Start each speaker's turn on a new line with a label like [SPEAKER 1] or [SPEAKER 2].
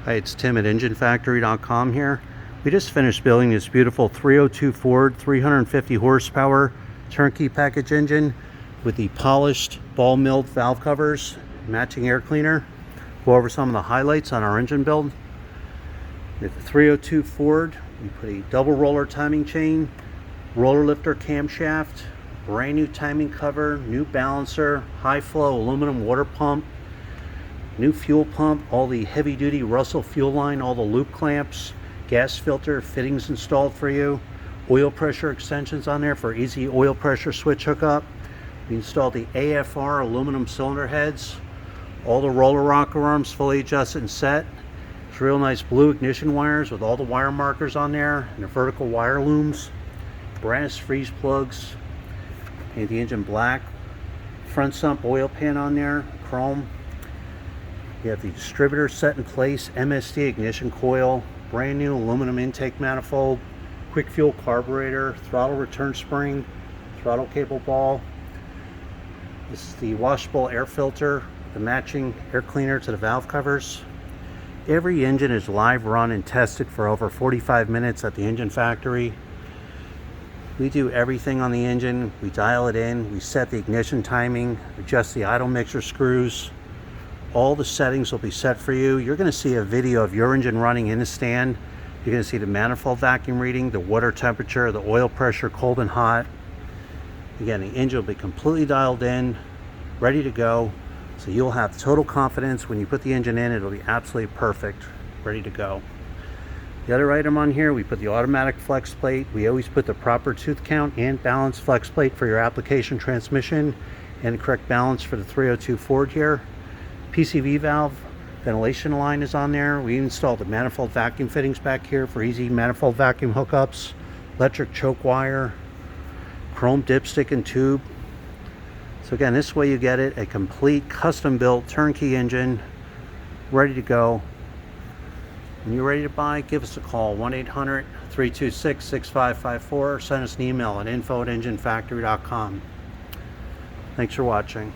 [SPEAKER 1] Hi, it's Tim at EngineFactory.com here. We just finished building this beautiful 302 Ford 350 horsepower turnkey package engine with the polished ball milled valve covers, matching air cleaner. Go over some of the highlights on our engine build. With the 302 Ford, we put a double roller timing chain, roller lifter camshaft, brand new timing cover, new balancer, high flow aluminum water pump, new fuel pump, all the heavy duty Russell fuel line, all the loop clamps, gas filter fittings installed for you, oil pressure extensions on there for easy oil pressure switch hookup. We installed the AFR aluminum cylinder heads, all the roller rocker arms fully adjusted and set. It's real nice blue ignition wires with all the wire markers on there and the vertical wire looms, brass freeze plugs, paint the engine black, front sump oil pan on there, chrome. You have the distributor set in place, MSD ignition coil, brand new aluminum intake manifold, quick fuel carburetor, throttle return spring, throttle cable ball. This is the washable air filter, the matching air cleaner to the valve covers. Every engine is live run and tested for over 45 minutes at the engine factory. We do everything on the engine. We dial it in, we set the ignition timing, adjust the idle mixer screws. All the settings will be set for you. You're going to see a video of your engine running in the stand. You're going to see the manifold vacuum reading, the water temperature, the oil pressure, cold and hot. Again, the engine will be completely dialed in, ready to go. So you'll have total confidence when you put the engine in. It'll be absolutely perfect, ready to go. The other item on here, we put the automatic flex plate. We always put the proper tooth count and balance flex plate for your application transmission and the correct balance for the 302 Ford here. PCV valve ventilation line is on there. We installed the manifold vacuum fittings back here for easy manifold vacuum hookups, electric choke wire, chrome dipstick and tube. So again, this way you get it, a complete custom built turnkey engine ready to go. When you're ready to buy, give us a call, 1-800-326-6554, or send us an email at info@enginefactory.com. Thanks for watching.